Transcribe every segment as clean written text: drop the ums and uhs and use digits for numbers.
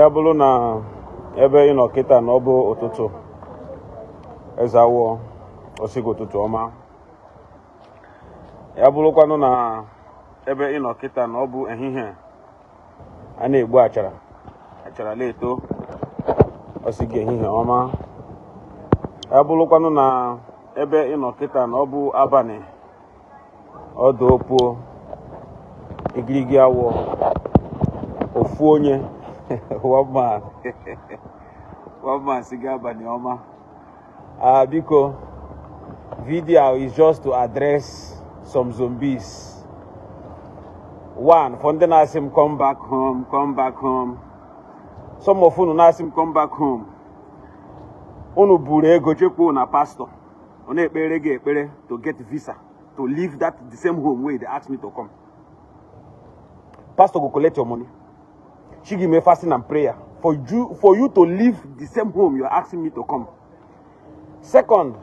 ya bụrụ na ebe ị nọ kịta na ọ bụ ụtụtụ ezawo osigo ụtụtụ ọma. Ya bụrụkwanụ na ebe ị nọ kịta na ọ bụ ehihie a na-egbu achara leto osigo ehihie ọma. Ya bụrụkwanụ na ebe ị nọ kịta na ọ bụ abalị ọdụ opuo igirigi awọ ofu onye one man siga abalị ọma. Biko, video is just to address some zombies. One, for them ask him come back home. Some of you ask him come back home. Unu bure ego chepo na pastor. One ekpere to get visa to leave the same home where they asked me to come. Pastor go collect your money. She give me fasting and prayer for you to leave the same home you're asking me to come. Second,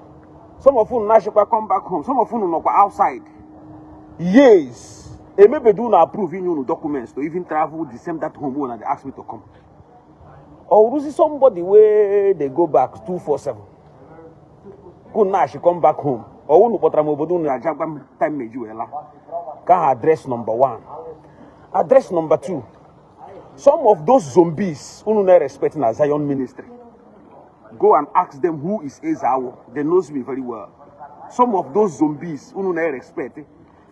some of you now come back home. Some of you know outside. Yes, and maybe do not approve in your documents to even travel the same that home when they ask me to come. Or you see somebody where they go back 247. Could now she come back home. Or you know time mejuela. Can address number one. Address number two. Some of those zombies who don't respect in a Zion ministry, go and ask them who is Ezawo. They knows me very well. Some of those zombies who don't respect,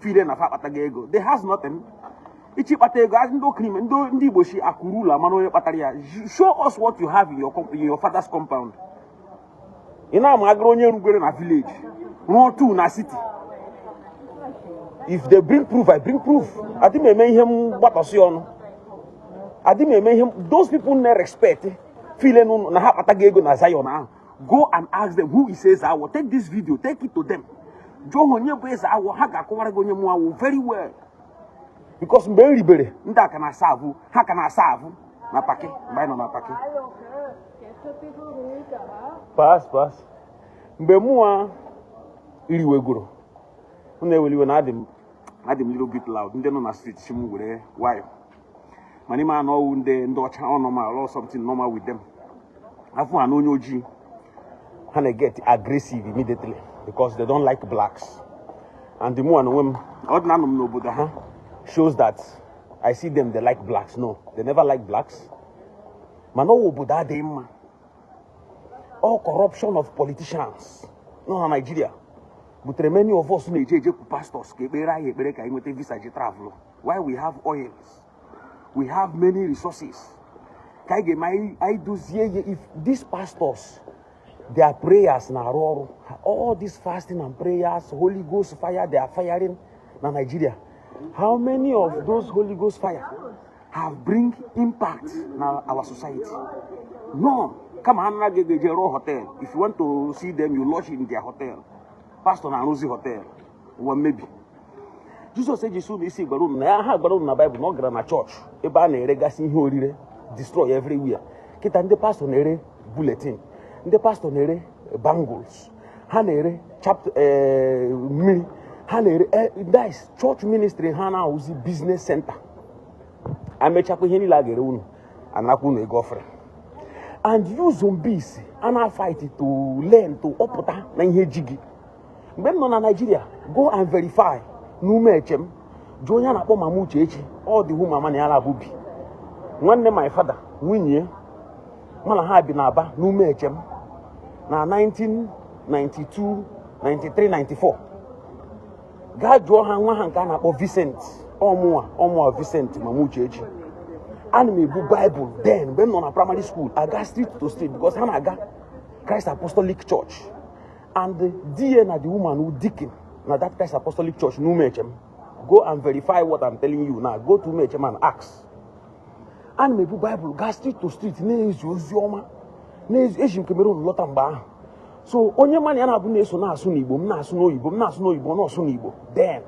feeling a fatagego. They has nothing. Ichi patego has no crime. Ndi Igbo shi akurula mano pataria. Show us what you have in your father's compound. Ina magronye rugere na village. No two na city. If they bring proof, I bring proof. I think me him what osion. I think those people never respect feeling na patagego na Zion. Go and ask them who he says I will take this video, take it to them. Very well. Because very very nda kana serve, ha kana serve na pake, buy na pake. Pass. Mbe mua iri wegoro. Una weliwe na adim little bit loud. Nde no na street shimu were why. Many man know the normal or something normal with them. After an onyoji, and they get aggressive immediately because they don't like blacks. And the more and women, shows that I see them, they like blacks. No, they never like blacks. Mano Buddha them. All corruption of politicians. No, Nigeria. But many of us pastors travel. Why we have oils? We have many resources. If these pastors, their prayers now, all these fasting and prayers, Holy Ghost fire, they are firing in Nigeria. How many of those Holy Ghost fire have bring impact in our society? No. Come on, hotel. If you want to see them, you lodge in their hotel. Pastor Nanuzi Hotel. Or maybe. Jesus said, "Jesus is a balloon. I have balloon in the Bible, not grammar church. A ban a legacy here, destroy everywhere. Get and the pastor nere bulletin. The pastor nere bangles. Hanere chapter mini. Hanere dice church ministry. Hana uzi business center. I make chapel hini lagerun and nakun a gofre. And you zombies and I fight it to learn to opota na jiggy. When non Nigeria, go and verify. Numechem, Joya na po mamuchechi, all the woman mani ala bubi. One day my father, Winye, Malahabi Naba, Numechem, na 1992, 93, 94. God Johan Wahankana or Vicent, or more Vicent Mamuchechi. Anime book Bible, then when on a primary school, I got street to street because Hanaga, Christ Apostolic Church. And the DNA, the woman who deacon. Now that Christ Apostolic Church, no mechem. Go and verify what I'm telling you now. Go to mechem and ask. And maybe Bible, go street to street. Ne is Yoma. Ne is Asian Cameroon Lotamba. So onye man yana bu neso na asu n'Igbo, na asu n'Oyibo, na asu n'Oyibo, na asu n'Igbo. Then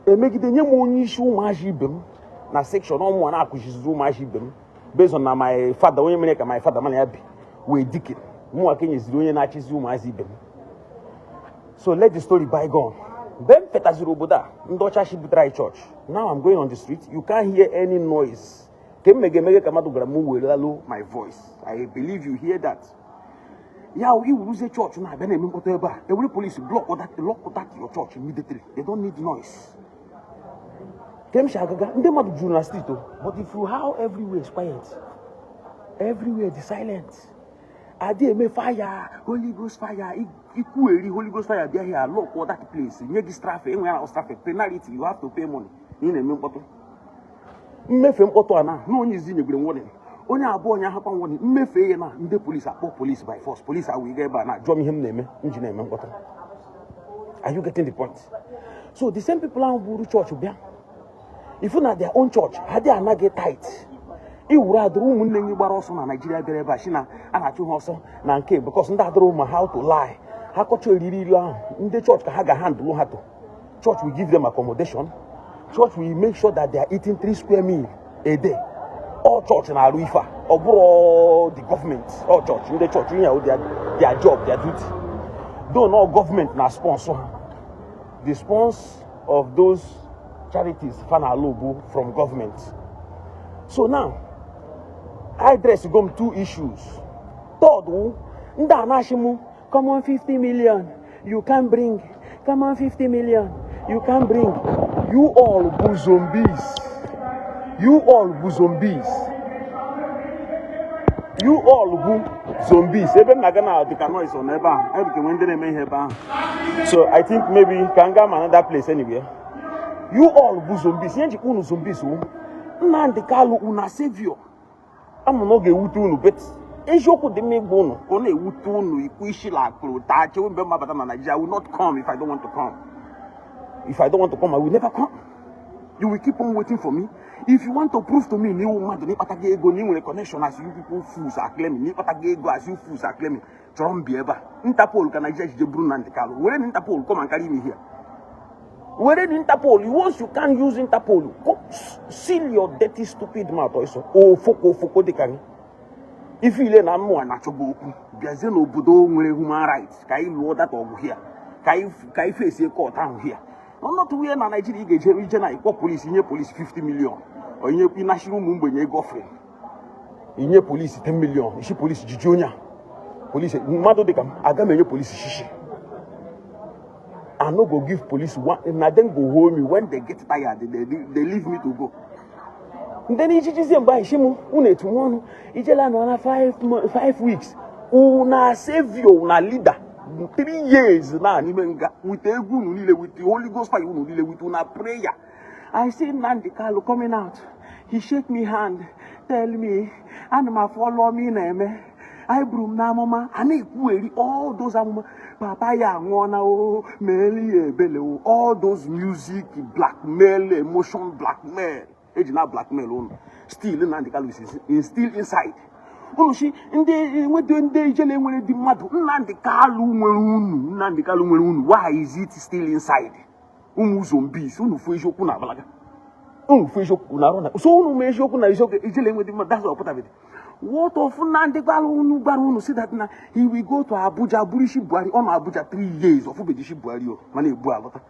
emegide nye mo onye isi ụmụaji ibem na section ọmụ na akụchizu ụmụaji ibem based on my father, onye mere ka my father man ya bi we dikin. Mo akenyeziri onye na-achizi ụmụaji ibem. So let the story bygone. Ben Fetaziro Buddha, Ndocha Shibutai Church. Now I'm going on the street. You can't hear any noise My voice. I believe you hear that. Yeah, you lose a church now. Every police lock that your church immediately. They don't need noise. But if you how everywhere is quiet, everywhere is silent. Ade me fire, Holy Ghost fire, Holy Ghost fire. There here, lock all that place. You get traffic, penalty. You have to pay money. In a minute. Mmefe mkpọtụ ana no onye izi nyegwere warning onye abụọ onye ahapa warning mmefe ya na ndị police akpọ police by force police awu ga ebe na jụọ m ihe m na-eme nji na-eme mkpọtụ. Are you getting the point? So the same people ahụ buru church bịa if na their own church ha dị anaghị tight iwuru adụrụ ụmụnne nyi gbara ọsọ na Nigeria bịara ebe a shi na a na-achụ ha ọsọ na nke because ndị adụrụ ma how to lie ha kọcha eriri ahụ ndị church ka ha ga handle ha to church will give them accommodation. Church will make sure that they are eating 3 square meals a day. All church in Aruifa, or the government, all church, in the church, you know, their job, their duty. Though no government na sponsor. The sponsor of those charities, Fana Lobo, from government. So now, I address 2 issues. Third, come on 50 million. You can bring. Come on 50 million. You can bring. You all be zombies. You all be zombies. You all be zombies. Even Nagana the noise on Eba. So I think maybe Kangam another place anywhere. You all be zombies. Yenji unu zombies. Nandi kalu una savior. I'm not going to bet. Ejoku de me bono. Only wutunu ikuishi la kruta. I will not come if I don't want to come. If I don't want to come, I will never come. You will keep on waiting for me. If you want to prove to me, new connection as you people fools are claiming, as you fools are claiming. Interpol can I judge the Bruno and the Carlo? Where Interpol come and carry me here? Where in Interpol? Once you can't use Interpol, go seal your dirty, stupid mouth also. Oh, foko de can. If you learn more natural book, Biazeno Budo human rights, Kai law that over here. Kai face a court down here. I'm not aware that Nigeria regional equal police in your police 50 million. Or in your national mumbo in your girlfriend. In your police 10 million. Ishi police Junior. Police Mado de Cam, Agame police Shishi. I no go give police one and I then go home when they get tired, they leave me to go. Then Ishi by Shimu, une to one, Ijele na 5 weeks. Una savior, una leader. 3 years now, with the Holy Ghost fire, with una prayer. I see Nandi Kalu coming out. He shake me hand, tell me, and my follow me name. I broom na mama, and all those papaya, meli, bello, all those music, blackmail, emotion, blackmail. It's not blackmail, still Nandi Kalu is still inside. Oh, she in the Ijele when the madu Nandi Kalu. Why is it still inside? Zombies, Fujo Kuna Balaga. Fujo Kuna. So no measure Kuna is okay. Ijele with the that's what of it. What of Nandi Kalu Barunu see that now he will go to Abuja, Burishi Buari on Abuja 3 years of Ubedishi Buario, Mani Bualota.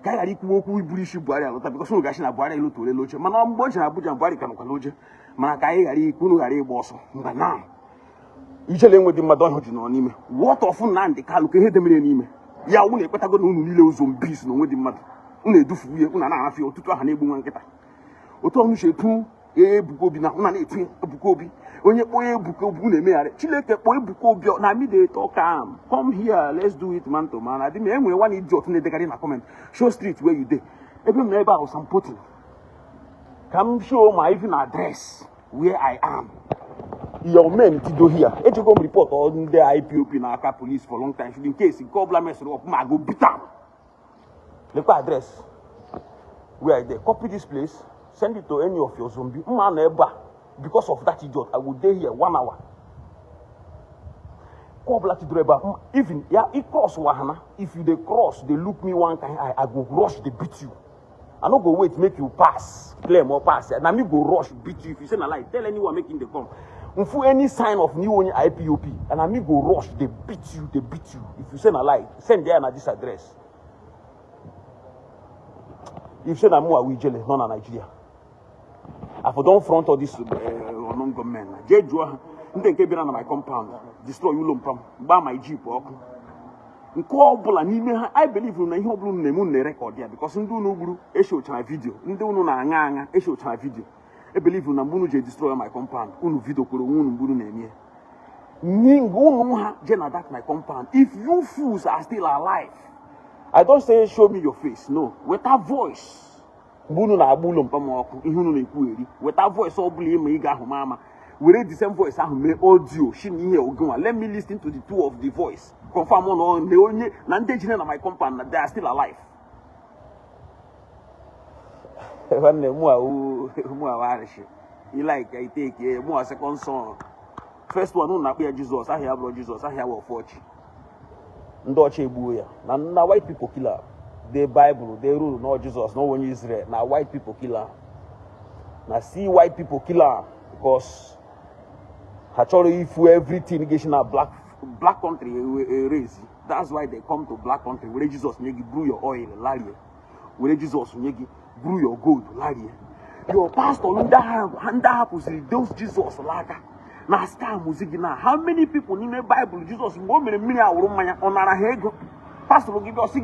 Kayari Kuoku Burishi Buari, because no Gashina Buari to Loja, Manam Boja Abuja Buari Kanokaloja. Manakai ari kunu ari boso ngana Ijele with the madon no nime what of Nandi Kalu ke hedem nime ya wu na ekweta go no nile zombies no with the mad una edufu ye una na afi otutu aha na egbu nkita otu onu shetu ebuko bi na una na etu ebuko bi onye kpo ebuko bu na emegare Chileke kpo ebuko bi na mi dey talk am come here let's do it man to man adi me enwe one idiot na degari na comment show street where you dey ebe m na ebe ahụ sampotin. Come show my even address where I am. Your men to do here. If you go report on the IPOP in our police for a long time, in case you call blames up, I go beat them. Look at address. Where are they? Copy this place, send it to any of your zombie. Because of that idiot, I will stay here 1 hour. Call black driver. Even yeah, it cross Wahana. If you they cross, they look me one time, I go rush, they beat you. I no go wait, make you pass, claim or pass. And I me go rush, beat you. If you say a lie, tell anyone making the come. If you any sign of new on IPOP, and I me go rush, they beat you, they beat you. If you say a lie, send there at this address. If you say I'm more Ijele, not Nigeria. I for don't front all this non-government. J. Joa, they came on my compound, destroy Ulumpam, buy my jeep. I believe in a blue name record here because in do no issue my video. In do no na issue my video. I believe in a Bunu destroy my compound. Unu video kuru Bunu name. Ningu that my compound. If you fools are still alive, I don't say show me your face. No, with that voice. Bunu na abulum pamoku. Ihunu na ikueri. With that voice, all blame me ga humama. We read the same voice. I me audio. She ni here. Let me listen to the two of the voice. Confirm on the only Nandejina na my compound. They are still alive. When the more you like, I take more second song. First one, no, na Jesus. I hear about Jesus. I hear about 40. Ndoche buya. Na white people killer. The Bible, they rule, not Jesus, no one Israel. Now white people killer. Now see white people killer because actually if everything is in a black country race, that's why they come to black country. Where Jesus nyegi brew your oil, larie. Where Jesus nyegi brew your gold, larie. Your pastor that happens those Jesus laga. Na star music na. How many people in the Bible Jesus go many awurumanya onara hego. Pastor give us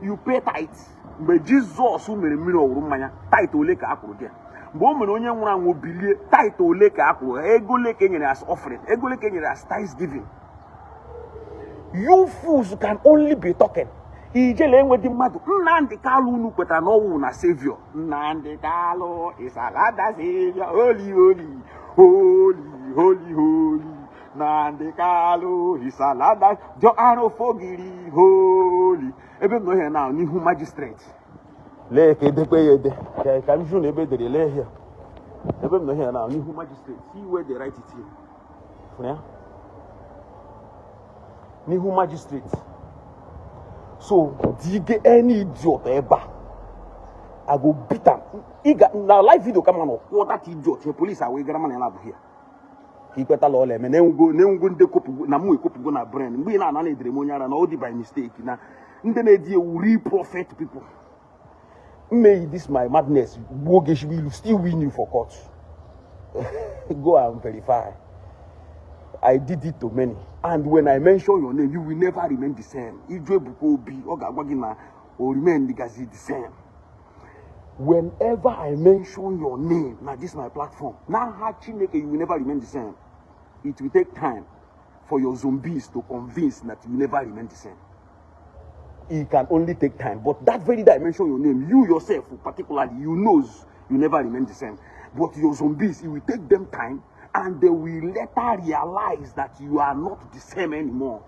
you pay tithes. But Jesus who many awurumanya tithe ole ka akuru dia. Bo me onye nwura anwo bilie tithe ole ka akuru ego le kenyere as offering. Ego le kenyere as thanksgiving. You fools can only be talking. Ijele enwedi mmadu Nnamdi Kalu unu kwetara na ọwụ na savior. Nnamdi Kalu is another savior. Holy holy holy holy holy. Nnamdi Kalu is another Joano Fogiri holy. Ebe no here now n'ihu magistrate. Le ke dekwe yede. Ka nju na ebe dere le here. Ebe no here now n'ihu magistrate. See where they write it here. Funa? N'ihu magistrate. So, dig any idiot ever. I go beat him. Now, live video come on. What that idiot? The police are waiting for here. He got a law. Me go de kopu na mu kopu go na brain. We na edre monyara na odi by mistake. Na ndene die we prophet people. May this my madness. Bogesh will still win you for court. Go and verify. I did it to many. And when I mention your name, you will never remain the same. Ijele Bukobi, Ogagwagina, or remain the same. Whenever I mention your name, now this is my platform. Now, you will never remain the same. It will take time for your zombies to convince that you will never remain the same. It can only take time. But that very day I mention your name, you yourself, particularly, you knows you never remain the same. But your zombies, it will take them time. And they will later realize that you are not the same anymore.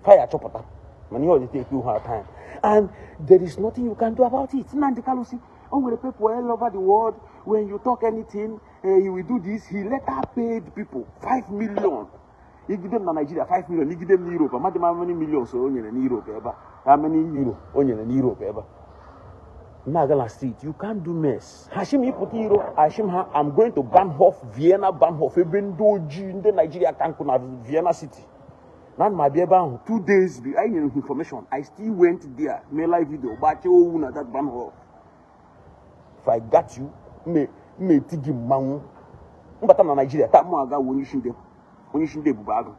Fire chopper. Money take you hard time. And there is nothing you can do about it. Nnamdi Kalu see, the people all over the world, when you talk anything, he will do this. He later paid people 5 million. He give them in Nigeria 5 million. He give them in Europe. How many millions so in Europe ever? How many euro in Europe ever? Nagala Street, you can't do mess. Hashim Ipotiro, Hashim, I'm going to Bahnhof, Vienna, Bahnhof, even Doji in the Nigeria Cancun, Vienna City. Now, my baby, 2 days, I need information. I still went there, made live video, but you at that Bahnhof. If I got you, me tigi mangu. Mbata na Nigeria, ta mo aga woni shinde bubago.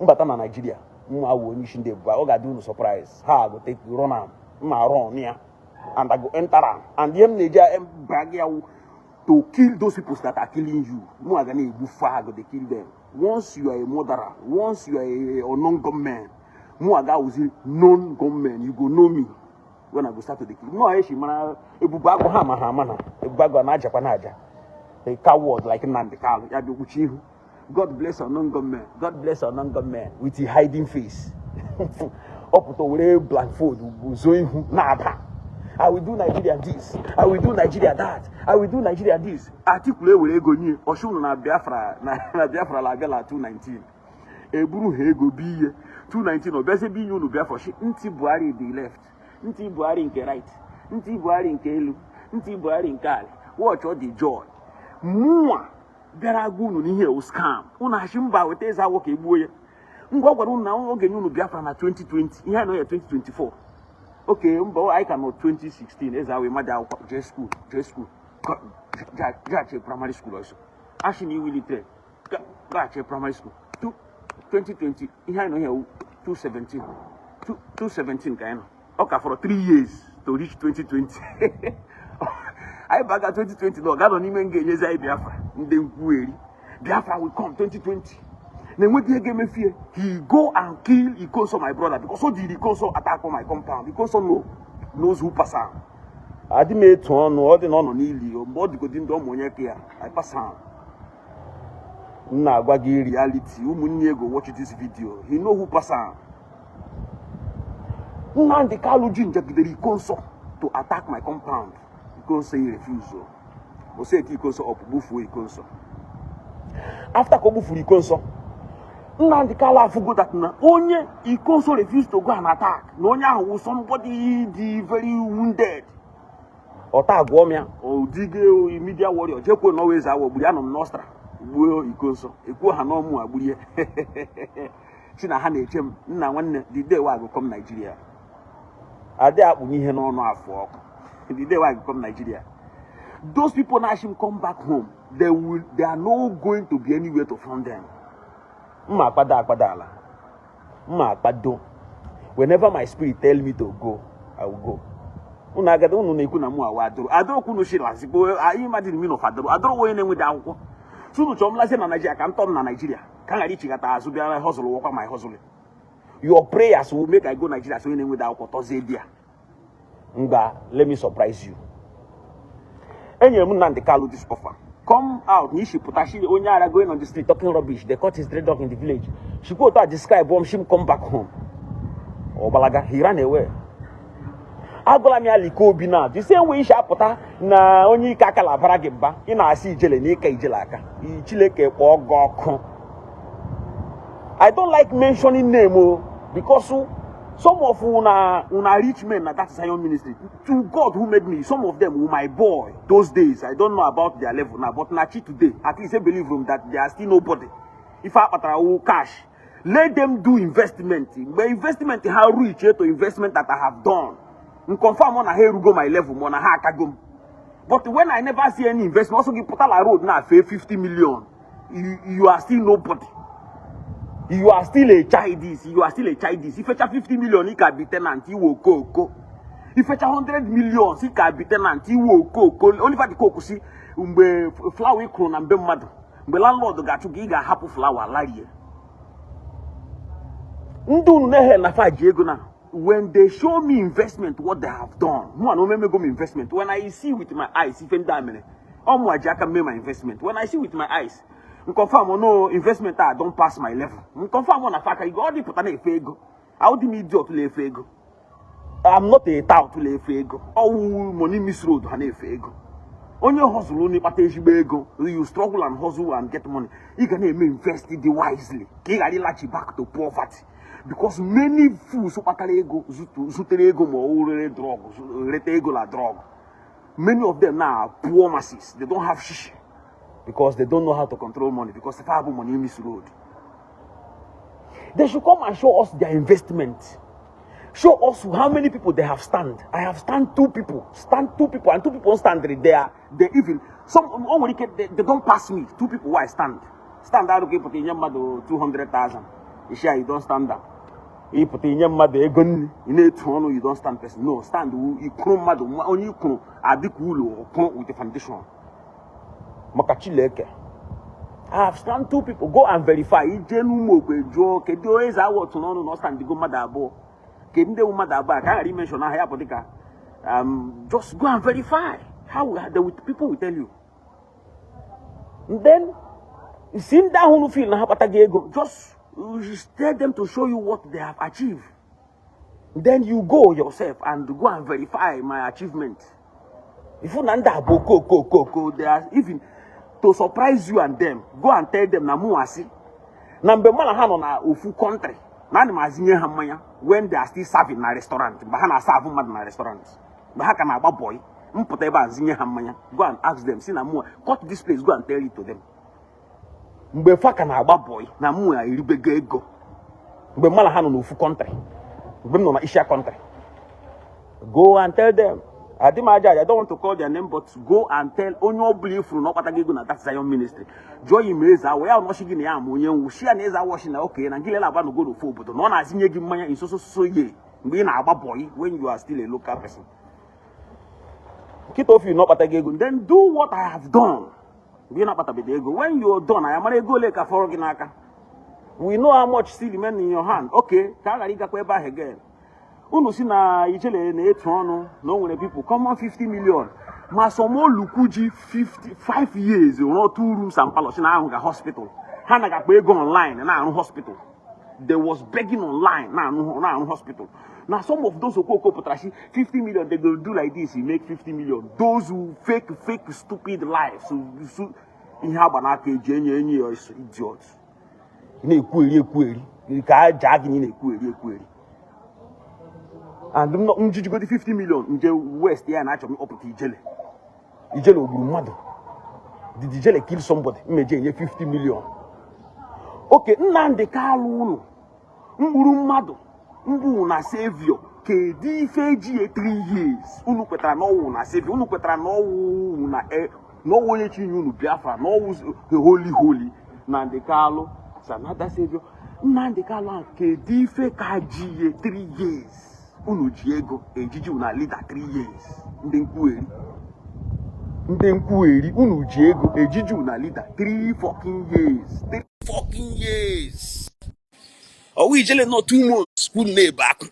Mbata na Nigeria, mo a woni shinde bubago. O ga do no surprise. Ha go take run am, ma run near. And I go enter am. And them Nigeria bag to kill those people that are killing you. Mo aga na bufa go they kill them. Once you are a murderer, once you are a non-gunman, mo aga was non-gunman, you go know me. When I go start to the kill. No, I she mana ebubago hamana. Ebubago anaja panaja. A coward like Nnamdi Kalu. Ya be uchihu. God bless our non-gunmen. God bless our non-gunmen with the hiding face. Up to wear blindfold, zoing nada. I will do Nigeria this. I will do Nigeria that. I will do Nigeria this. Article will go near. Oshun na Biafra la Bella 219. Eburu hego be 219 or best be you no Biafra. She Nti Buhari the left. Nti Buhari nke right. Nti Buhari nke elu. Nti Buhari nke ali. Watch all the joy. Mwa bịara agwu unu n'ihe o scam. Unu hashimba wete eza woke egbuoye. Ngwa gwara unu na oge unu Biafra na 2020. Ihe no ya 2024. Okay, mba I can not 2016 eza we mada J school. check primary school also. Actually, we literally check primary school. 2020, here no here 217. 217 kind of. Okay, for 3 years to reach 2020. I back at 2020, no, God don't even get Biafra. Biafra will come 2020. Then when they gave me fear, he go and kill Ikonso, my brother, because so did Ikonso attack on my compound. Because knows who pass on. I didn't make one or the non on Ili, or more because didn't do Monyaka. I pass on. Now, Baggy reality, Umunego watch this video. He know who pass on. Now the Kalujin just the Ikonso to attack my compound. Ikonso he refused. Or say Ikonso up, Bufu Ikonso. After Kobufu Ikonso, Ndi Kala forgot that only Ikonso refused to go and attack. Nonya was somebody the very wounded. Or Tagwomia, or Dige, immediate warrior, Jeko always our Buriano Nostra. Will Ikonso, Eko Hanomu Abuye. Sina Hane Chem, one the day I will come Nigeria. Are there we no afọ the day I come Nigeria? Those people now should come back home. They are not going to be anywhere to find them. Whenever my spirit tell me to go, I will go. I don't know shit. I imagine me no father. I don't know with that. So no chom lase na Nigeria. Can turn na Nigeria. Can I reach gata azu bia hustle work my hustle. Your prayers will make I go Nigeria. So with that Otozedia. Nga, let me surprise you. And you Ndi Kalu this offer. Come out, Ishi Putashi, Onyara going on the street talking rubbish. They caught his stray dog in the village. She go to describe him, she come back home. Oh, Balaga, he ran away. Agolami aliko bina. The same way Isha Puta na onyi kakala baragimba. Ina si Ijele ni ka Ijelaka. Ichile ke pogoko. I don't like mentioning name because some of una rich men that is Zion ministry. To God who made me, some of them were my boy those days. I don't know about their level now, but Nachi today, at least I believe them that they are still nobody. If I cash, let them do investment. But investment how rich to investment that I have done. Confirm on a hair go my level, on a hack. But when I never see any investment, also give Potala road now 50 million. You are still nobody. You are still a child. You are still a child. If you have 50 million, you can be tenant. You will go. If you have 100 million, you can be tenant. You will go. Only for the cocoa, see, flower crown and be mad. The landlord got to give a happy flower. When they show me investment, what they have done, investment. When I see with my eyes, if I'm diamond, I can make my investment. When I see with my eyes, confirm no investment don't pass my level. Confirm on a fact I got the put an fego. How do you do to lay fego? I'm not a tout to lay fego. Oh, money misroad and a fego. On your hustle, only patage bego. You struggle and hustle and get money. You can invest it wisely. You can latch back to poverty. Because many fools who patalego, zuterego, more drugs, retego la drug. Many of them now are poor masses. They don't have shish. Because they don't know how to control money. Because if I have money in this road, they should come and show us their investment. Show us how many people they have stand. I have stand 2 people. Stand 2 people, and 2 people stand there. They even some they don't pass me. 2 people who I stand. Stand out okay, put in your mother 200,000. Ishi, you don't stand up. You put in your mother gun in a tone, you don't stand person. No, stand you chrome mother only you chrome adikulu or with the foundation. I have stand 2 people. Go and verify. Just go and verify. How the people will tell you. And then sit down who feel just tell them to show you what they have achieved. Then you go yourself and go and verify my achievement. If you they are even to surprise you and them, go and tell them na muasi. Nambe mala hano na ofu country. Na ni mazinye hamanya when they are still serving na restaurant. Bahana serve mad na restaurant. Bahaka na boy. Mputa eba zinye hamanya. Go and ask them. See na mua. Cut this place. Go and tell it to them. Mbe faka na boy. Na mua iribege ego. Mbe mala hano na ofu country. Mbe no na Ishi country. Go and tell them. I don't want to call their name, but go and tell only believe from no patagego na that Zion ministry. Joy Meza, where I'm washing in Yam, when she and Eza washing okay, and Gila Labano go to food, but no one has seen you give money in so ye. Being a boy when you are still a local person. Keep off you no patagego, then do what I have done. Being a patagego. When you're done, I am going to go like a foreigner. We know how much still remain in your hand. Okay, Kagariga Kweba again. Unu si na Ijele na etrono no when people come on 50 million. Masomo Lukuji 55 years, you know, 2 rooms and palace in a hospital. Hanaga go online and now hospital. There was begging online now hospital. Now some of those who go Potrashi 50 million, they will do like this, you make 50 million. Those who fake stupid lives, so in Habanake, Jenny or idiots. In a query, you can't jag in a query. And you go to 50 million in the West here and actually up to Ijele. Ijele will be mad. Did Ijele kill somebody? Imagine 50 million. Okay, Nande Kalu, Madu, Mbu na savior, Kedi Feji 3 years. Unu petra no na savior, unu petra no na no way you Biafra, no holy. Nande Kalu, it's another savior. Nande Kalu, Kedi Feji 3 years. Unu Diego, Ejiji una leader 3 years. Ndenkueri, Unu Diego, Ejiji una leader 3 fucking years. 3 fucking years. Oh, we Ijele not 2 months. School ne back.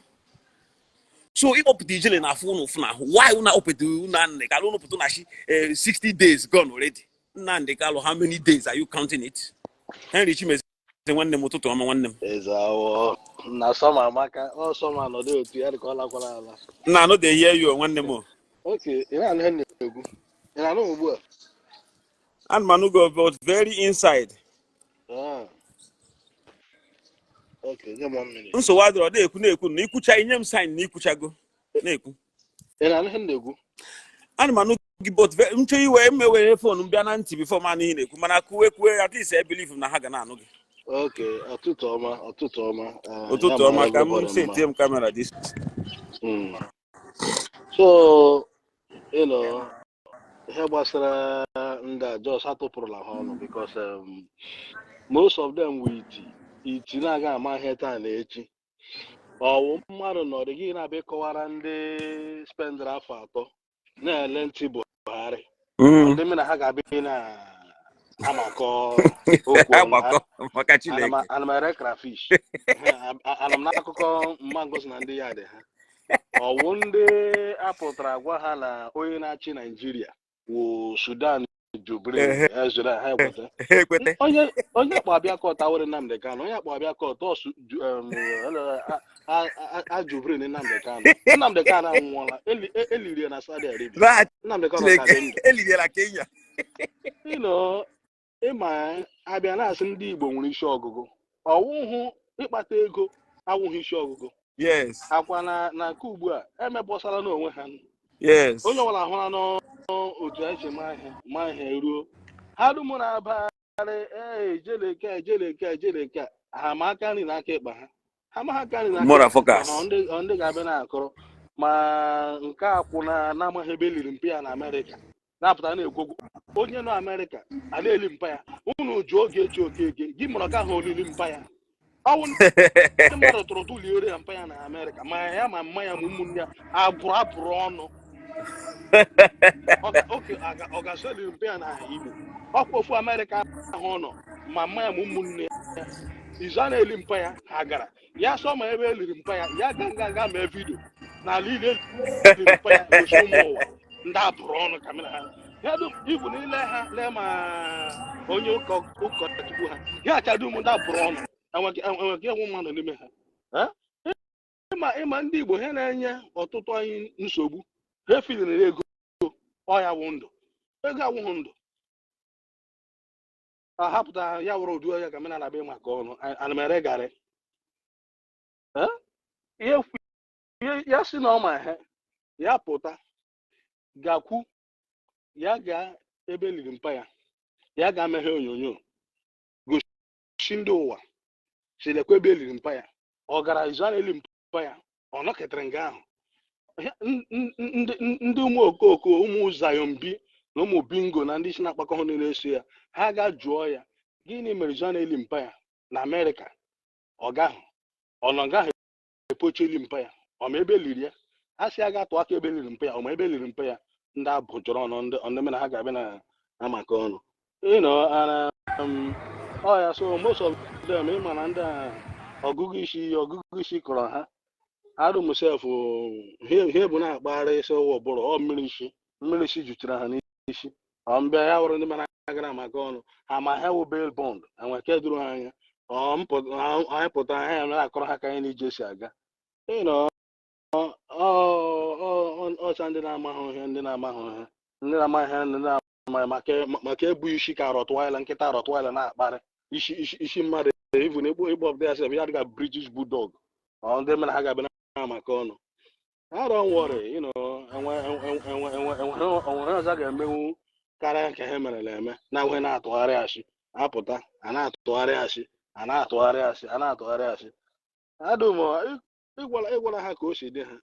So if up the Ijele na phone of now, why una up to una nekalo no put na 60 days gone already. Nandekalo, how many days are you counting it? Henry Chimez one name to one name. Is our na summer maka or summer no dey otu ya call ala. Nah, no they hear you one name more. Okay, ina na hen egu. Ina no ugbu a. And Manugo was very inside. Ah. Okay, give 1 minute. So why do they na ikucha inyem sign na ikuchago. Na eku. Ina na hen egu. And Manugo but until you were me phone mbia na nti before man hin eku mana kuwe at least I believe na haga na anugi. Okay, ọtụtụ ọma. Otutu ọma ka m set him camera this. So, you know, ihe gbasara ndị just atụpụrụla ha ọnụ because most of them with iti na-aga ama ihe taa na echi. Ọwụ mmadụ nọrọ gị na-abịa kọwara ndị spendra afọ 3 na-ele ntị Buhari. Ndị mina ha ga-abịa na amakọ okwu anamere crayfish. Anam n'akụkọ mma ngosi na ndị ya dị ha. Ọwụ ndị apụtara gwa ha na onye na-achị Nigeria wụ Sudan Jubril Ezra ha ekwete. Onye akpa abịa kọt awere Nnamdi Kanu, onye akpa abịa kọt Jubril Nnamdi Kanu. Nnamdi Kanu anwụọla, eliri na Saudi Arabia. Nnamdi Kanu ka dị ndụ. Eliri na Kenya. You know, ịma abịa na-asị ndị Igbo nwere isi ọgụgụ. Ọwụhụ ịkpata ego awụghị isi ọgụgụ. Yes. Akwa na nke ugbu a emebọsara n'onwe ha. Yes. Onye ọbụla hụra n'otu anyị si ma ihe ruo. Ha dum na-abagharị Ijele ha ma aka nri n'aka ịkpa ha. Ha ma aka nri n'aka ịkpa ha ndị ga-abịa na-akọrọ ma nke akwụ na amaghị ebe eliri mpe ya na Amerịka. Na-apụta na-ekwu onye nọ Amerịka a na-eli mpa ya. Unu ji oge echi okeke gị mụrụ ka ha olili mpa ya. Ọwụ ndị mmadụ tụrụ ụtụ liere ya mpa ya na Amerịka ma ya ma mma ya ma ụmụnne ya abụrụ ọnụ. Oke ọ ga-asọli mpa ya na Igbo. Ọkwa ofu Amerịka ahụ ọ nọ ma mma ya ma ụmụnne ya izu a na-eli mpa ya ha gara ya sọ ma ebe eliri mpa ya ya ga mee vidio n'ala ile eliri mpa ya gosi ụmụ ụwa ndị abụrụ ọnụ kamera ha. Ya dum ibu niile ha lee ma onye ụkọchukwu ha ya achadụ ụmụ ndị abụrụ ọnụ. Enweghị enwe mmadụ n'ime ha. Ịma ndị Igbo ha na-enye ọtụtụ anyị nsogbu. Ha efiliri ego ọya wụ ndụ. Ego awụghị ndụ. Ahapụta ya wụrụ ụdị ọya ka mena na-abịa maka ọnụ anamere garị. Ya si na ọma ha ya pụta gakwu ya ga ebe eliri mpa ya ya ga-ameghe onyonyo gosi ndị ụwa silekwa ebe eliri mpa ya. Ọ gara izu a na-eli mpa ya ọ nọketere nga ahụ ndị ụmụ okoko ụmụ zayombi na ụmụ bingo na ndị isi na-akpakọ ọnụ na-eso ya ha ga jụọ ya gịnị mere John eli mpa ya na Amerịka ọ gaghị epochi eli mpa ya ọ ma ebe liri ya a sị ya ga-atụ aka ebe liri mpa ya ọ ma ebe liri mpa ya ndị abụjọrọ ọnụ ndị mena ha ga-abịa na maka ọnụ ọ ya so most of them ịma na ndị ọgụgụ isi kọrọ ha arụmsef ihe bụ na-akpagharị isi ụwa ọbụrụ ọ mmiri isi juchara ha n'isi ọ mbịa ya wụrụ ndị mana agara maka ọnụ ha ma ha wụ bail bond enwe ke duru ha anya anyị pụtara ha ya na-akọrọ ha ka anyị n'ije si aga ọcha ndị na-amahụ ihe ndị na-amahụ maka ebu isi ka rọtwaila nkịta rọtwaila na-akparị isi mmadụ even igbo of their self ya dịga British bulldog ndị mere ha ga-abịa na maka ọnụ I don't worry enwere ọzọ ga-emenwu karịa ka ha merela eme na nwe na-atụgharị asị apụta a na-atụgharị asị adụm ịgwara ha ka o si dị ha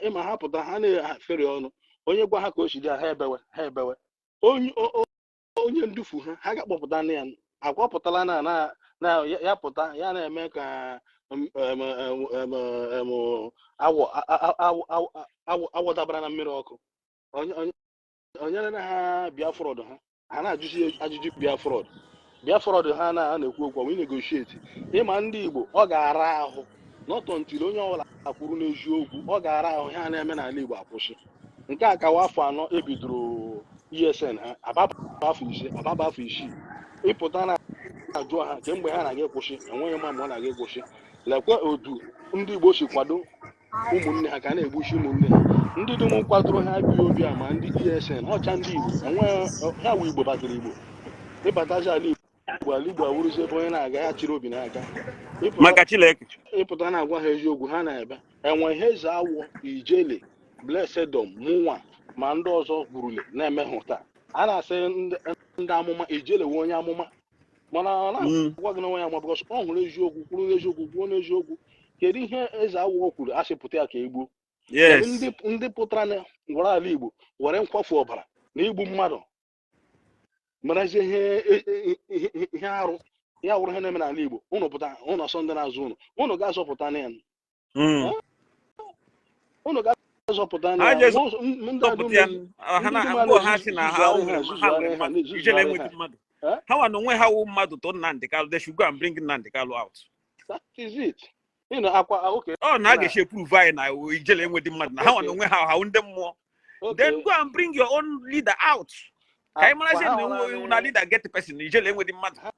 ịma ha pụta ha na-efere ọnụ onye gwa ha ka o si dị ha ebewe onye ndufu ha ga-akpọpụta na ya akpọpụtala na ya pụta ya na-eme ka awọ dabara na mmiri ọkụ onyere na ha Biafrọd ha na-ajụzi ajụjụ Biafrọd ha na-ekwu okwu wee negotiate ịma ndị Igbo ọ ga-ara ahụ n'ọtọ ntiri onye ọbụla kwuru n'eziokwu ọ ga-ara ahụ ha na-eme n'ala Igbo akwụsị nke a kawa afọ 4 ebidoro ESN ha ababa afọ 6 ịpụta na ajụ ha kemgbe ha na-aga kwụsị enweghị mma mgbe ọ na-aga kwụsị lekwe otu ndị Igbo si kwado ụmụnne ha ka na-egbuchi ụmụnne ha ndị dum kwadoro ha bi obi a ma ndị ESN ọcha ndị Igbo enweghị ha wụ Igbo batara Igbo ịbatazi ala Igbo awụrụzi ebe onye na-aga ya chịrị obi n'aka maka Chineke ịpụta na-agwa ha eziokwu ha na-ebe enwe ihe eze awọ Ijele Blessedom mụnwa ma ndị ọzọ gburule na-eme taa a na-asị ndị amụma Ijele wee onye amụma mana ọ na-agwa gị n'onwe ya ma bụkọs ọ hụrụ eziokwu kwuo n'eziokwu kedu ihe eze awọ kwuru asịpụta ya ka egbuo ndị pụtara na ngwara ala Igbo were nkwafu ọbara na igbu mmadụ marazie ihe arụ ya wụrụ ihe na-eme n'ala Igbo ụnụ pụta ụnụ ọsọ ndị na-azụ ụnụ ga-azọpụta na ya ụnụ ga-azọpụta na ya ha nwa na onwe ha wụ mmadụ to Nnamdi Kalu they should go and bring Nnamdi Kalu out. That is it. Okay. Oh, na ga prove anyị na Ijele enwedị mmadụ na ha nwa na onwe ha ndị mmụọ. Then go and bring your own leader out. Ka anyị marazie na leader get person Ijele enwedị mmadụ. Ha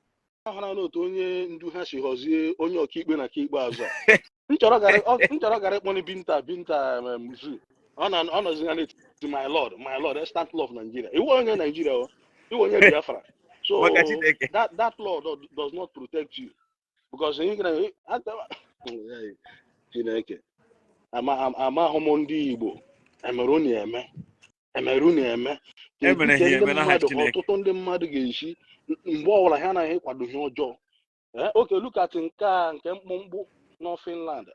hụrụ n'otu onye ndu ha si họzie onye ọkaikpe na ka ikpeazụ a. M chọrọ gara ịkpọni Binta Muzu. Ọ nọzi na n'etiti my lord instant love Nigeria. Iwe onye Nigeria iwe onye Biafra. So that law does not protect you because Chineke amahụ m ndị Igbo emerunu eme ọtụtụ ndị mmadụ ga-esi mgbe ọbụla ha anaghị ịkwado ihe ọjọọ oke lukati nke mkpụmkpụ na Finland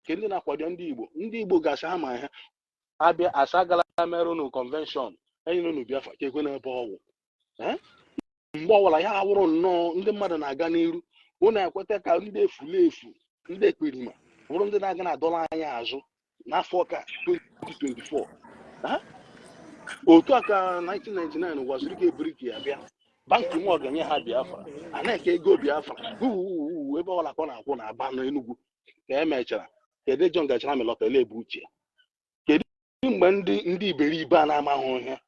nke ndị na-akwado ndị Igbo gasị ha ma ha abịa asagala merụnụ convention enyinụ Biafra ka ekwe n'ebe ọgwụ mgbe ọbụla ya awụrụ nnọọ ndị mmadụ na-aga n'iru ụnụ ekweta ka ndị efulefu ndị ekperima bụrụ ndị na-aga na-adọla anya azụ n'afọ ka 2024 otu a ka 1999 gwaziri ka ebriki ya bịa banki nwa ọganye ha Biafra a na-eke ego Biafra ebe ọbụla ka ọ na-akwụ na Aba n'Enugu ka emechara kedu John gachara melọtala ebu uche kedu mgbe ndị iberibe a na-amaghị ihe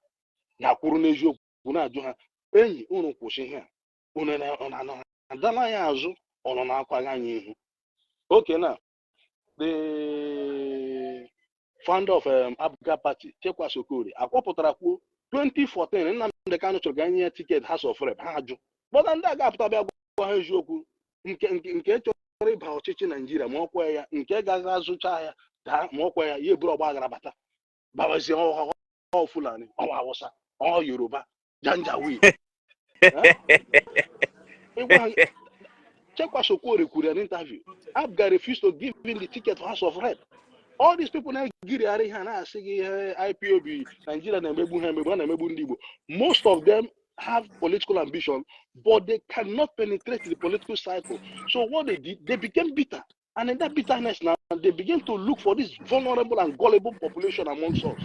ga-akwụrụ n'eziokwu na-ajụ ha enyi unu kwụsị ihe unu na-adala ya azụ ọnụ na-akwaghị anyị ihu oke na the founder of Abga Party Chekwa Sokori akwọpụtara kwuo 2014 Nnamdi Kanu chọrọ ka nye ya tiketi House of Rep ha ajụ kpọta ndị a ga-apụta bịa gwa ha eziokwu nke chọrọ ịba ọchịchị Naijiria ma ọkwa ya nke gaghị azụcha ya daa ma ọkwa ya ya eburu ọgba aghara bata babazie ọ Fulani ọwa Hausa ọ Yoruba Janjaweed Chekwa Sokori kwuru an interview Abga refused to give him the ticket for House of Rep all these people na-egiri arị ha na-asị gị IPOB Nigeria na-emegbu ha emegbu, na-emegbu ndị Igbo. Most of them have political ambition, but they cannot penetrate the political cycle. So what they did, they became bitter. And in that bitterness now, they begin to look for this vulnerable and gullible population amongst us.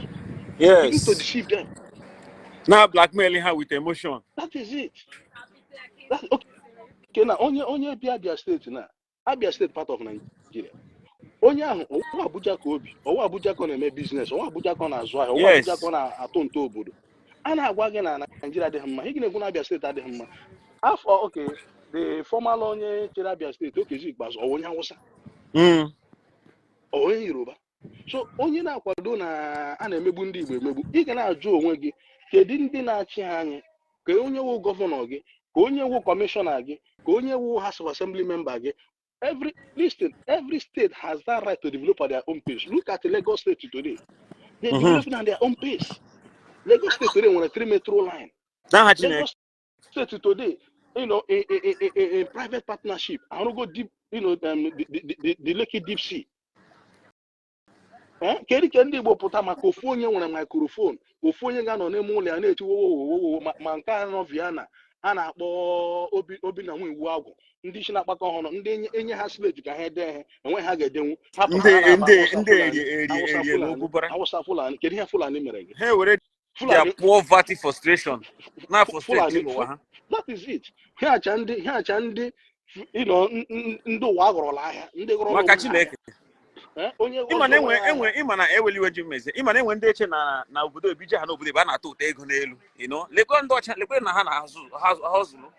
Yes. Begin to deceive them. Now blackmailing her with emotion. That is it. That's, okay, now, onye Abia State now. Abia State part of Nigeria. Onye ahụ ọwa Abuja ka obi, ọwa Abuja ka na-eme business, ọwa Abuja ka na-azụ ahịa, ọwa Abuja ka na-atụ nto obodo. A na-agwa gị na Nigeria adịghị mma, ị na-ekwu na Abia State adịghị mma. Afọ okay, the former onye chere Abia State Okezi Ikpeazụ ọ onye Hausa. Onye Yoruba. So onye na-akwado na a na-emegbu ndị Igbo emegbu, ị ga na-ajụ onwe gị kedu ndị na-achị anyị, ka onye wu gọvanọ gị, ka onye wu kọmishọna gị, ka onye wu House of Assembly member gị. Every state has that right to develop at their own pace. Look at the Lagos State today. They're developing at their own pace. Lagos State today on a 3 metro line. Lagos State today, you know, a private partnership. I want to go deep, you know, the Lekki Deep Sea. Keri Ndi Igbo pụta maka ofu onye nwere microphone, ofu onye ga nọ n'ime ụlọ ya na-eti wo ma nke a nọ Vienna a na-akpọ obi na nwa iwu agwụ. Ndị isi na-akpakọ ọhụrụ, ndị enye ha slate ka ha dee ha, enwe ha ga-edenwu. Hausa Fulani, kedu ihe Fulani mere gị? Ha were their poverty frustration. Na frustrate ha. That is it. Ha acha ndị you know ndị ụwa agọrọla ahịa, ndị gọrọ maka Chineke. Ịma na eweliwe ji mmezi. Ịma na enwe ndị eche na obodo ebije ha n'obodo ebe a na-atụ ụtọ ego n'elu, you know. Lekwe ndị ọcha, lekwe na ha na-azụrụ.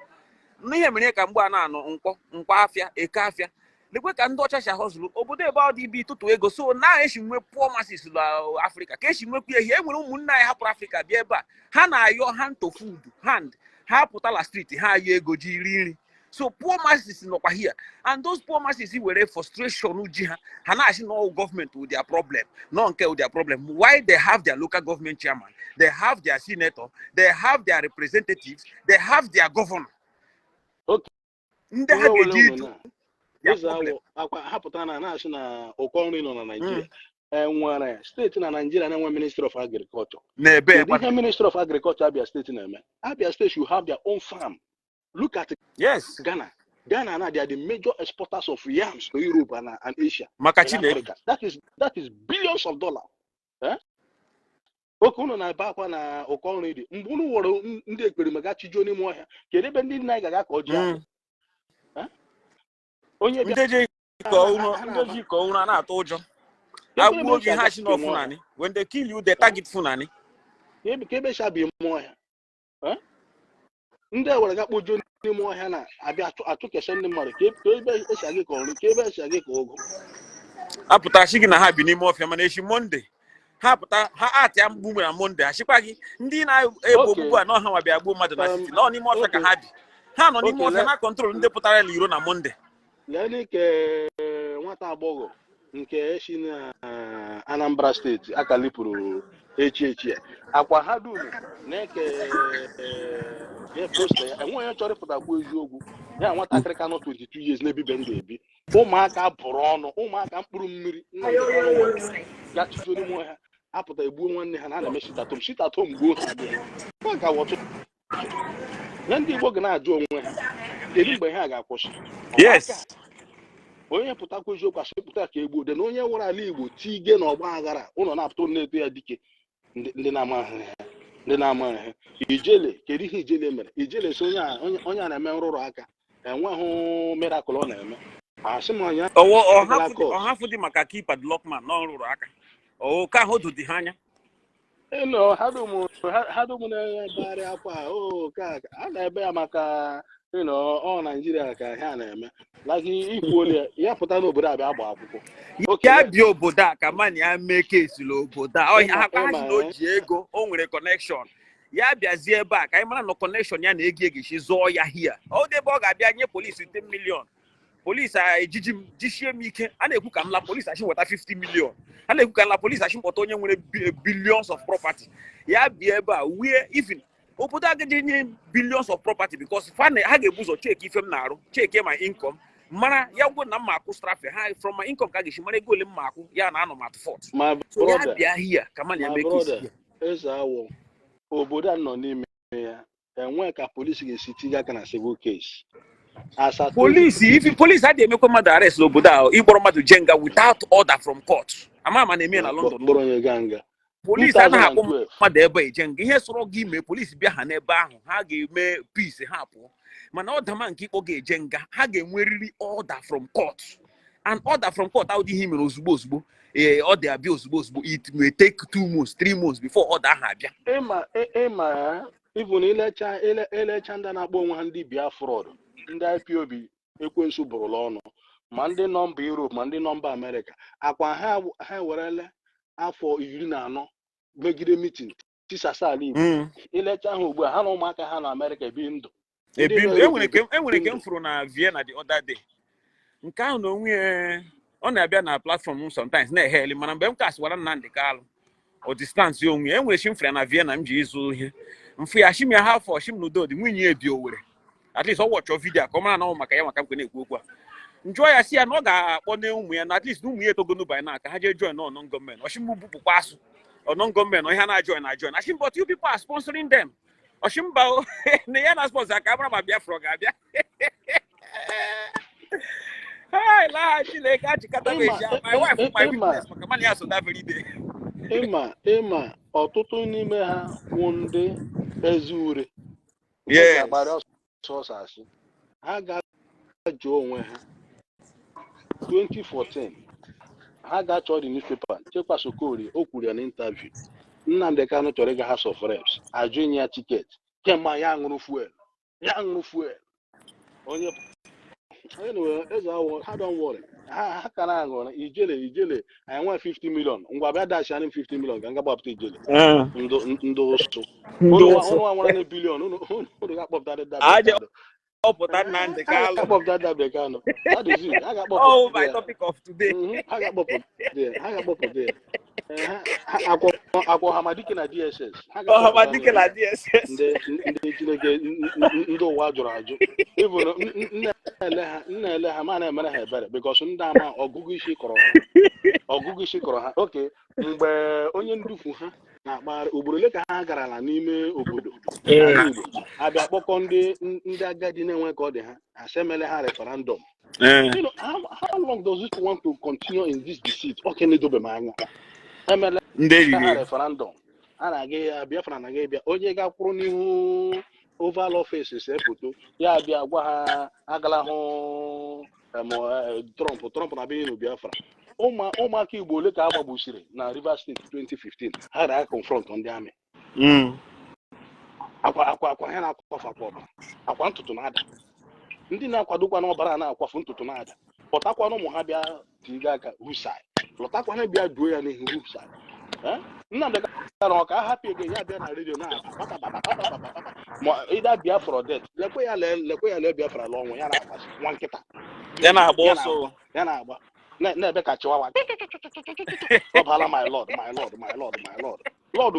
N'ihe mere ka mgbe a na-anụ nkwọ afịa, eke afịa. Lekwe ka ndị ọcha si ahụzụrụ obodo ebe ọ dị ibi tụtụ ego, so na-eshi nwe poor masses na Africa ka eshi nwekwu ehi. Enwere ụmụnne anyị hapụrụ Africa bịa ebe a, ha na-ayọ hand to food hand, ha pụtala street ha ayọ ego ji iri nri. So poor masses nọkwa here, and those poor masses were frustration ji ha na-asị no government with their problem, no nke with their problem. Why they have their local government chairman, they have their senator, they have their representatives, they have their governor. Okay. Ndị ha ga-eji itu hapụta na-asị na ụkọ nri nọ na Nigeria. Enwere steeti na Nigeria na-enwe Ministry of Agriculture. Ihe Ministry of Agriculture Abia State na-eme. Abia State should have their own farm. Look at Ghana. Ghana now, they are the major exporters of yams to Europe and Asia. Africa. That is billions of dollars. Okuno na bakwa na okonri di. Mbunu woro ndị ekperimega chijo n'ime ọhịa. Kedu ebe ndị nna ga ka ọjị? Onye ndị ji ka ụra na-atụ ụjọ. Agwu oge ha chi no Fulani. When they kill you, they target Fulani. Ebe shabi ime ọhịa. Ndị ewere ga kpojo n'ime ọhịa na abịa atụkesha ndị mmadụ ka ebe esi aga ka ọrụ, ka ebe esi aga ka ogo. Apụta shi gị na ha bi n'ime ọfịa mana echi Monday. Ha pụta ha atịa mgbu na Monday ashịkwa gị ndị na-ebo ogbugbu a na ọha nwabịa gbuo mmadụ na city nọ n'ime ọfịa ka ha bi. Ha nọ n'ime ọfịa na control ndị pụtara iro na Monday. Lee ke nwata agbọghọ nke si na Anambra steeti akalipụrụ echi akwa ha dum na-eke posta ya enwe onye chọrọ ịpụtakwu eziokwu ya nwatakịrị ka nọ 22 years na-ebibe ndụ ebi ụmụaka bụrụ ọnụ ụmụaka mkpụrụ mmiri ya chizo n'ime ha apụta egbuo nwanne ha na-eme shitatom gbuo ha ka wọtụ ya ndị Igbo ga na-ajụ onwe ha kedu mgbe ha ga-akwụsị. Yes. Onye pụtakwa eziokwu asịpụta ka egbuo dị na onye nwere ala Igbo tige na ọgba aghara ụlọ na-apụta na-eto ya dike ndị na-amaghị ha. Ijele kedu ihe Ijele mere? Ijele so onye a na-eme nrụrụ aka enweghị miracle ọ na-eme. Asị m anya ọhafụ dị maka keeper Lockman na nrụrụ aka ka ahụ dị ha anya. Ha dum na-ebegharị akwa ka a na-ebe ya maka ọ Nigeria ka ha na-eme ikwuole ya pụta n'obodo abịa agba akwụkwọ ya bịa obodo a ka mani ya mee kesi n'obodo a ọhịa ha ka na o ji ego o nwere connection ya bịazie ebe a ka anyị mara na connection ya na-egi egichi zụọ ya hia ọ dị ebe ọ ga-abịa nye polisi 10 million polisi ejiji m jichie m ike a na-ekwu ka m la polisi achị nweta 50 million a na-ekwu ka m la polisi achị mkpọta onye nwere billions of property ya bịa ebe a wee even obodo agaghị nye billions of property because ha ga-ebu ụzọ cheki ife m na-arụ cheki my income Mara ya go na ma straffe high from my income ka gishi mara go le ma ya na anọ mat fort. My So ya brother, bia here kama na my make brother, it. eze awọ obodo a nọ n'ime ya enwe ka polisi ga-esi tinye aka na civil case. As at Police, if police had the make mad arrest Loboda, Igboro madu jenga without order from court. Ama na eme na London. kpọrọ onye ganga Police anaghị akpọ 2012 mmadụ ebe ejenga ihe sọrọ gị mee police bịa ha n'ebe ahụ ha ga-eme peace ha pụọ mana ọdama nke ikpọ ga-ejenga ha ga-enwerịrị order from court and order from court adịghị mere ozugbo ozugbo ọ dị abịa ozugbo ozugbo it may take 2 months 3 months before order ahụ abịa. ịma ya ịbụ na ilecha ndị na-akpọ onwe ha ndị Biafra ndị IPOB ekwensu bụrụla ọnụ ma ndị nọ mba Europe ma ndị nọ mba Amerịka akwa ha werele afọ 14 megide mitin tisasa ala Igbo ilecha ahụ ugbu a ha na ụmụaka ha na Amerịka ebi ndụ enwere ke m fụrụ na Vienna the other day nke ahụ na onwe ọ na-abịa na platform sometimes na-eheli mana mgbe m kasịwara Nnamdi Kalụ o distance onwe enwere shi mfere na Vienna m ji ịzụ ihe mfu ya shim ya ha afọ shim n'udo dị nwunye ebi Owerri at least ọ watch video ka ọ mara na ọ maka ya maka mkwe na-ekwu okwu a njụọ ya si ya na ọ ga-akpọ na ụmụ ya na at least ụmụ ya etogo n'ụbanye na aka ha jee join on gọọmenti ọshim bupụkwa asụ on gọọmenti ihe na join ashim but you people are sponsoring them ọshim ba na ya na sponsor ka abara ma Biafra ga-abịa hi la chile ka chikata beja my wife my witness maka mani aso that very day ịma ọtụtụ n'ime ha bụ ndị eziure yes ọsọsọ ha ga-ajụ onwe ha 2014 ha ga-achọ the newspaper Chekwa Sokori o kwuru ya na interview Nnamdi Kanu chọrọ ịga House of Reps ajụ inye ya tiketi kemgbe ya ṅụrụ fuel onye eze awọ ha don't worry ha ka na-aṅụ ijele anyị nwee 50 million ngwa bịa dashi anyị 50 million ka nga gbapụta ijele ndị ụsụ ụnụ nwere na bilion ụnụ ga-akpọpụta ọpụta Nnamdi Kalụ akpọpụta Nnamdi Kanu oh my topic of today ha ga-akpọpụta ya akwọ Hamadike na DSS ndị Chineke ndị ụwa jụrụ ajụ ịbụ nna ele ha ma na-emere ha ebere because ndị ama ọgụgụ isi kọrọ ha oke mgbe onye ndufu ha na-akpagharị ugboro ole ka ha garala n'ime obodo Igbo abịa kpọkọ ndị agadi na-enwe ka ọ dị ha asemele ha referendum. How long does it want to continue in this deceit? Okay, nedobe m anya emele ha referendum a na-aga ya Biafra na-aga bịa onye ga-akwụrụ n'ihu Oval Office see foto ya bịa gwa ha agala hụ Trump na-abịa na Biafra ụmụaka Igbo ole ka a gbagbusiri na Rivers State 2015 ha na confront ndị amị akwa ha na-akwafu akwa ntutu na-ada ndị na-akwadokwa n'ọbara na-akwafu ntutu na-ada pụtakwana ụmụ ha bịa tiga aka husai lọtakwana bịa duo ya n'ihu husai Nnamdi Kanu ọka hapụ ego ya bịa na redio na-aba ma ịda Biafra det lekwe ya lee Biafra la ọnwụ ya na-akpasi nwa nkịta ya na-agba ọsọ ya na-agba na-ebe ka chiwawa ọ bala my lord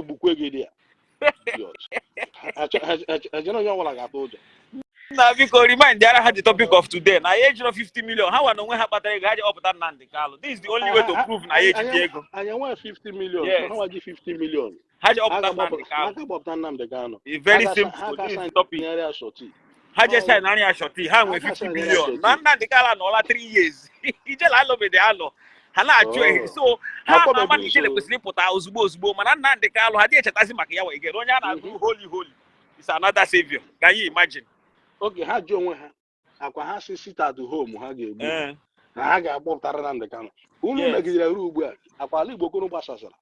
gbukwe gị dị ya ejena onye ọbụla ga-atụ ụjọ na biko remind the other the topic of today na age of 50 million ha wana onwe ha kpatara ego ha ji ọpụta Nnamdi Kalụ this is the only way to prove na age dị ego anyị nwee 50 million ha waji 50 million ha ji ọpụta Nnamdi Kalụ ha ga-akpọpụta Nnamdi Kanu very simple this is the topic ha je sign na ya shorty ha nwee 50 million na Nnamdi Kalụ anọla 3 years Ijele alọbede alọ ha na-achụ ehi so ha ama na Ijele kwesịrị ịpụta ozugbo mana Nnamdi Kalụ ha dị echetazi maka ya wee gere onye a na-agụ holy is another savior can you imagine oge ha ji onwe ha akwa ha si sit at home ha ga-egbu na ha ga-akpọpụtara Nnamdi Kanu unu megidere ruo ugbu a akwa ala Igbo kunu gbasasara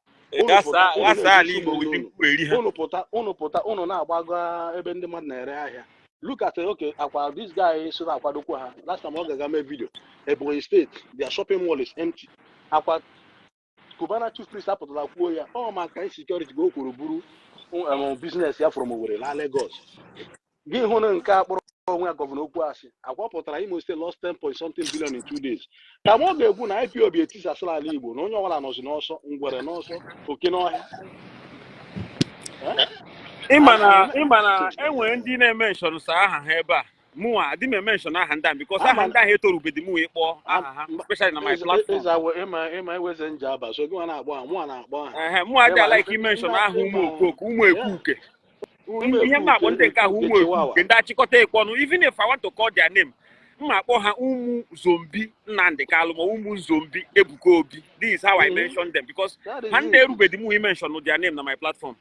unu pụta unu na-agbaga ebe ndị mmadụ na-ere ahịa look at okay akwa this guy so akwadokwa ha last time ọ ga-aga mee video Ebonyi State their shopping mall is empty akwa Cubana chief priest apụtara kwuo ya ọ maka insecurity ga o kwuru buru business ya from Owerri la Lagos gị hụ na nke akpọrọ onwe ya gọvanọ okwu asị akwapụtara Imo State lost 10.something billion in 2 days ka ma ọ ga-ekwu na IPOB etisasịla ala Igbo na onye ọbụla nọzi n'ọsọ ngwere n'ọsọ oke n'ọhịa ịma na enwere ndị na-eme nshọrụsọ aha ha ebe a Mua, didn't mention Handan because I had that to be the movie or especially on my platform. Is our Emma was in Java, so go on out one Mua, like you mentioned, Humo cook, Umu cook. One thing, and that you could take one, even if I want to call their name. Umu zombie, Nande Kaluma, Umu zombie, Ebukobi. This is how I mention them because Hande the movie mentioned their name on my platform.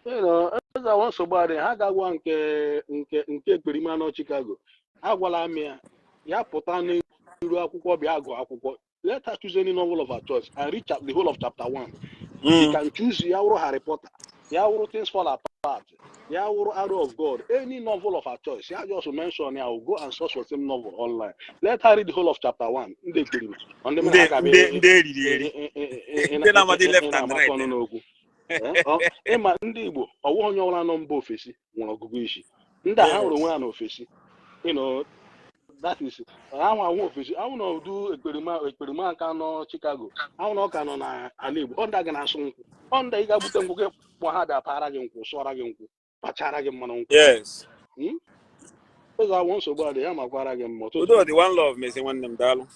You know, as I want somebody, I got one nke Perimano Chicago. Agwala me, ya potane akwụkwọ bịa agụ akwụkwọ. Let her choose any novel of her choice and reach the whole of chapter 1. She can choose Yawuru Harry Potter, Yawuru Things Fall Apart, Yawuru Arrow of God, any novel of her choice. Ya just mention, I will go and search for the same novel online. Let her read the whole of chapter 1. Ndị Perima. Ndị left and right. Ịma ndị Igbo ọwụ onye ọbụla nọ mba ofesi nwere ọgụgụ isi ndị a ha nwere onwe ha n'ofesi that is ahụ ofesi ahụ na udu ekperima nka nọ Chicago ahụ na ọka nọ na ala Igbo ọ ndị ga na-asụ nkwụ ọ ndị ị ga-abute nkwụ gị kpọ ha dapara gị nkwụ sụọra gị nkwụ kpachara gị mmanụ nkwụ yes ụzọ awụ nsogbu adị ya makwara gị mma udo dị one love mezi nwanne m daalụ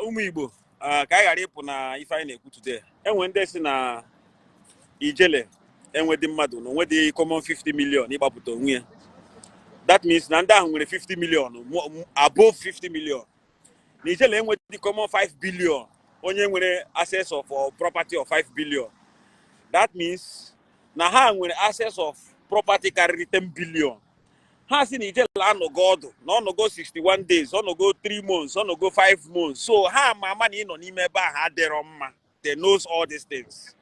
ụmụ Igbo ka anyị ghara ịpụ na ife anyị na-ekwu today enwe ndị si na Ijele enwedị mmadụ na onwedị common 50 million ịgbapụta onwe ya that means na ndị ahụ nwere 50 million above 50 million na Ijele enwedị common 5 billion onye nwere access of property of 5 billion that means na ha nwere access of property karịrị 10 billion ha si na Ijele anọgo ọdụ na ọnọgo 61 days ọnọgo 3 months ọnọgo 5 months so ha ama na ịnọ n'ime ebe ahụ adịrọ mma they knows all these things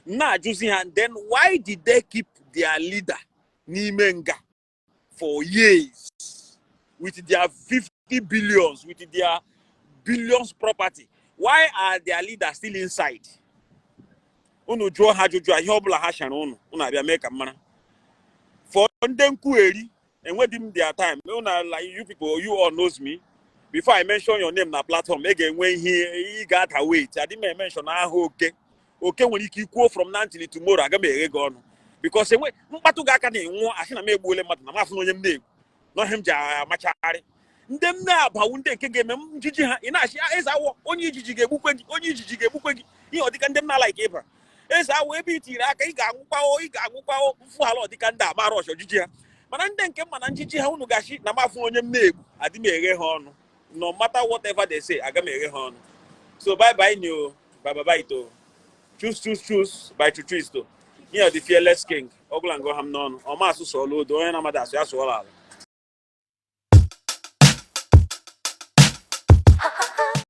na ajụzi ha then why did they keep their leader n'ime nga for years with their 50 billions with their billions property why are their leaders still inside unu jụọ ha ajụjụ ihe ọbụla ha shara unu abịa mee ka mara for ndị nkwugheri enwedị m their time like you people you all knows me before I mention your name na platform ị ga-enwe ihe ị ga-ata wait adị m mention aha oke nwere ike ikwuo from now until tomorrow aga m eghe gị ọnụ because enwe mkpatụ gị aka na-enwụ asị na m egbuole mmadụ na mafụ na onye m na-egbu n'ọhịa m ji amachagharị ndị m na-abawu ndị nke ga-eme m njiji ha ị na-achị eze awọ onye ijiji ga-egbukwe gị ihe ọdịka ndị m na-ala ike ịba eze awọ ebe i tiri aka ị ga-anwụkwa mfụ ala ọdịka ndị amara ọchọ ojiji ha mana ndị nke mma na njiji ha unu gachi na mafụ onye m na-egbu adị m eghe ha ọnụ no matter whatever they say aga m eghe ha ọnụ so bye bye nyo bye to choose by Traditionen. Here the fearless king. Oglango ham non. Oma su solo do ena madasu ya so ala.